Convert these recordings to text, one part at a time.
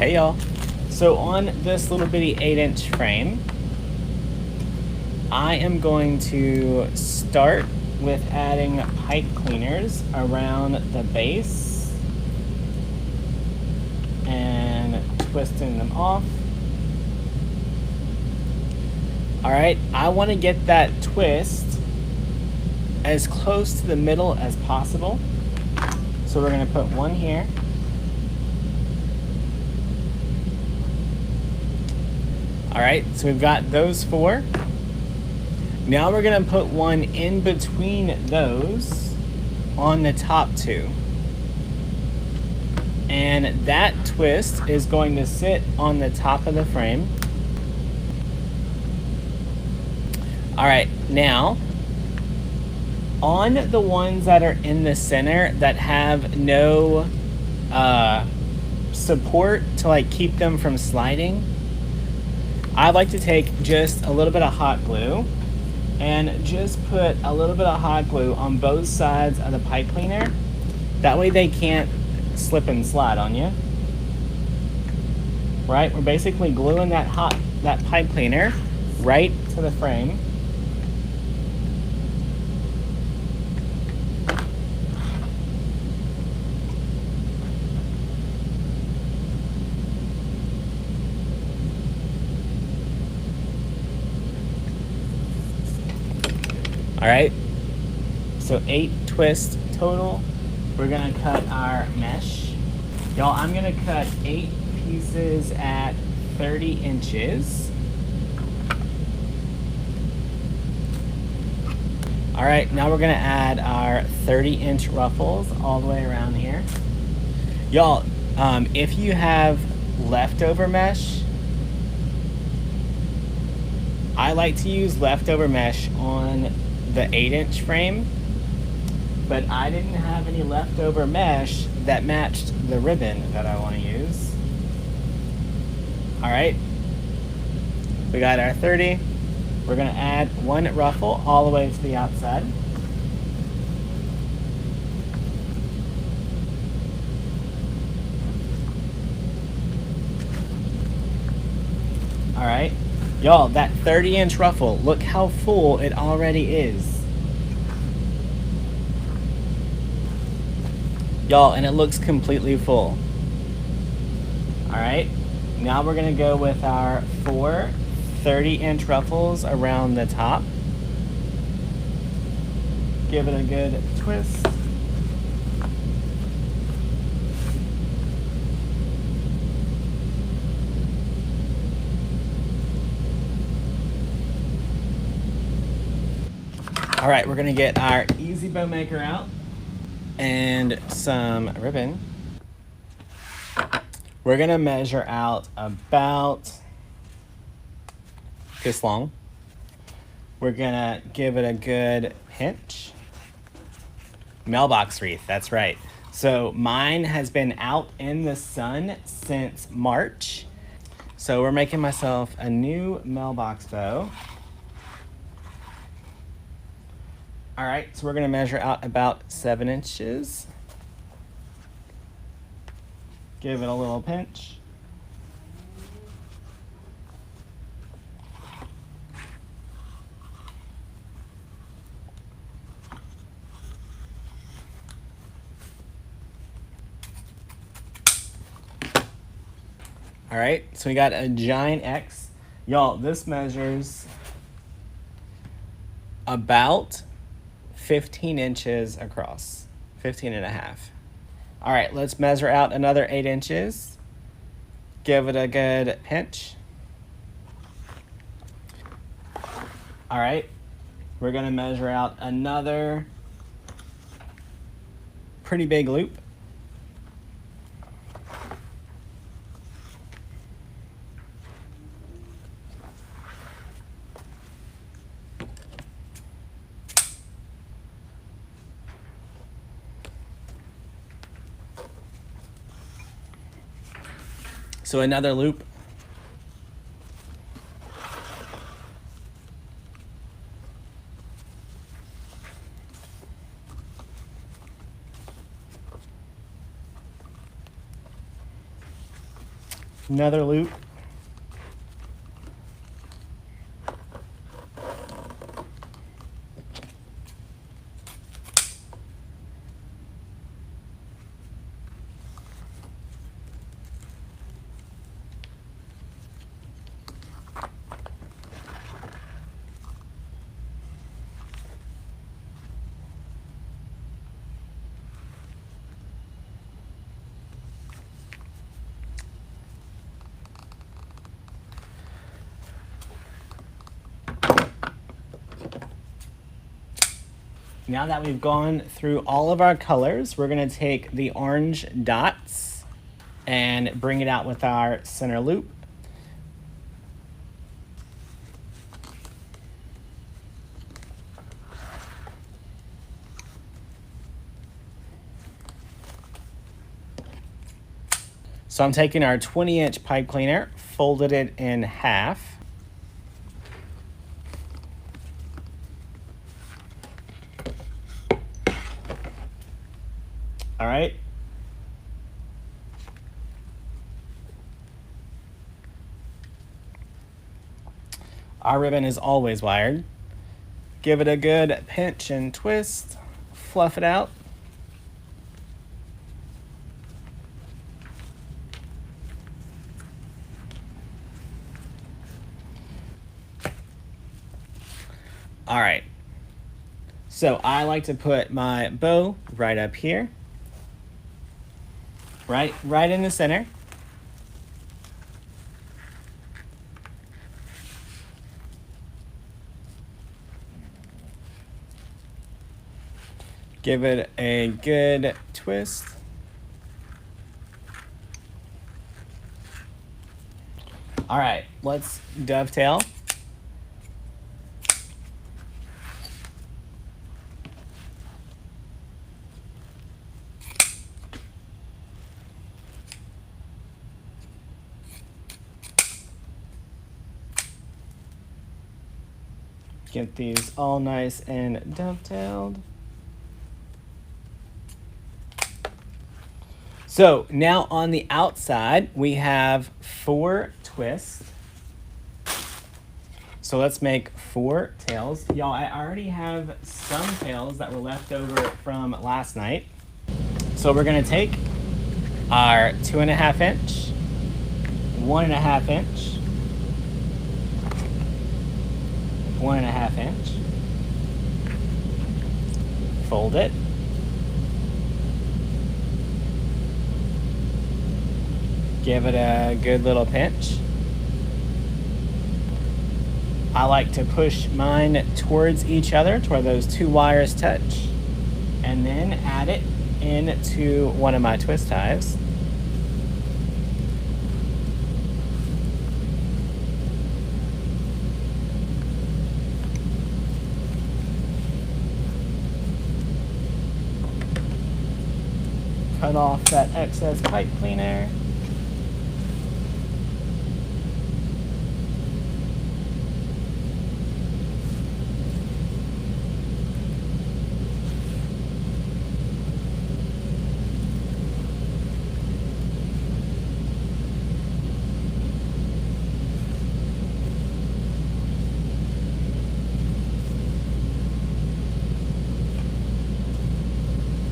Hey y'all. So on this little bitty 8-inch frame, I am going to start with adding pipe cleaners around the base and twisting them off. All right, I want to get that twist as close to the middle as possible. So we're going to put one here. All right, so we've got those 4. Now we're going to put one in between those on the top 2. And that twist is going to sit on the top of the frame. All right, now on the ones that are in the center that have no support to like keep them from sliding, I like to take just a little bit of hot glue and just put a little bit of hot glue on both sides of the pipe cleaner. That way they can't slip and slide on you. Right, we're basically gluing that pipe cleaner right to the frame. All right, so 8 twists total. We're gonna cut our mesh. Y'all, I'm gonna cut 8 pieces at 30 inches. All right, now we're gonna add our 30-inch ruffles all the way around here. Y'all, if you have leftover mesh, I like to use leftover mesh on the 8-inch frame, but I didn't have any leftover mesh that matched the ribbon that I want to use. All right, we got our 30. We're gonna add 1 ruffle all the way to the outside. All right, y'all, that 30-inch ruffle, look how full it already is. Y'all, and it looks completely full. All right, now we're gonna go with our 4 30-inch ruffles around the top. Give it a good twist. All right, we're gonna get our easy bow maker out and some ribbon. We're gonna measure out about this long. We're gonna give it a good pinch. Mailbox wreath, that's right. So mine has been out in the sun since March. So we're making myself a new mailbox bow. All right, so we're gonna measure out about 7 inches. Give it a little pinch. All right, so we got a giant X. Y'all, this measures about 15 inches across, 15 and a half. All right, let's measure out another 8 inches. Give it a good pinch. All right, we're gonna measure out another pretty big loop. So another loop. Another loop. Now that we've gone through all of our colors, we're going to take the orange dots and bring it out with our center loop. So I'm taking our 20-inch pipe cleaner, folded it in half. All right. Our ribbon is always wired. Give it a good pinch and twist, fluff it out. All right. So I like to put my bow right up here. Right in the center. Give it a good twist. All right, let's dovetail. Get these all nice and dovetailed. So now on the outside, we have 4 twists. So let's make 4 tails. Y'all, I already have some tails that were left over from last night. So we're gonna take our 2.5 inch, 1.5 inch, 1.5 inch, fold it, give it a good little pinch. I like to push mine towards each other to where those 2 wires touch, and then add it into one of my twist ties. Cut off that excess pipe cleaner.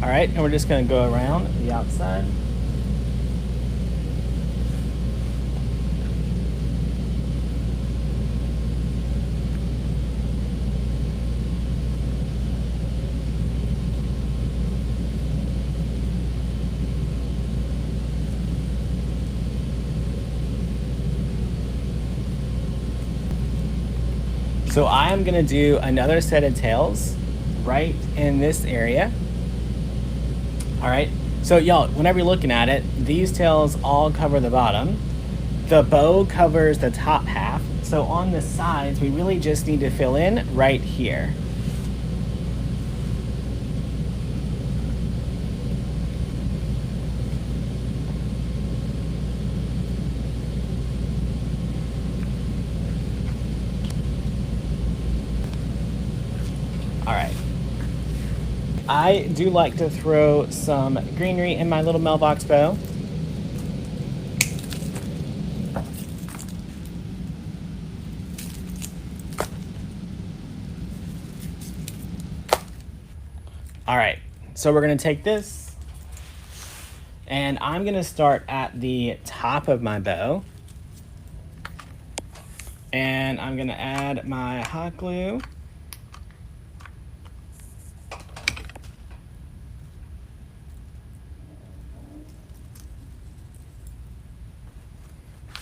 All right, and we're just gonna go around the outside. So I am gonna do another set of tails right in this area. All right, so y'all, whenever you're looking at it, these tails all cover the bottom. The bow covers the top half. So on the sides, we really just need to fill in right here. All right. I do like to throw some greenery in my little mailbox bow. All right, so we're gonna take this and I'm gonna start at the top of my bow. And I'm gonna add my hot glue.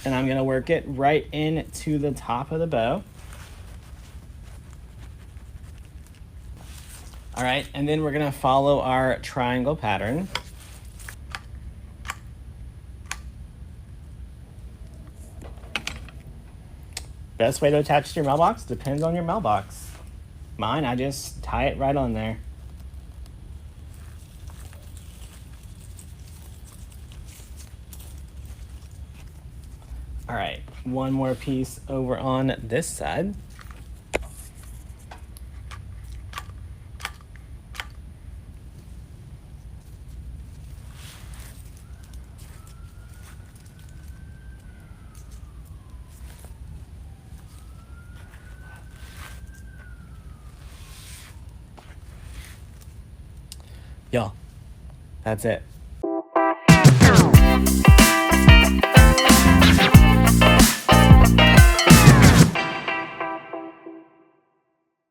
And I'm gonna work it right into the top of the bow. All right, and then we're gonna follow our triangle pattern. Best way to attach to your mailbox depends on your mailbox. Mine, I just tie it right on there. All right, one more piece over on this side. Y'all, that's it.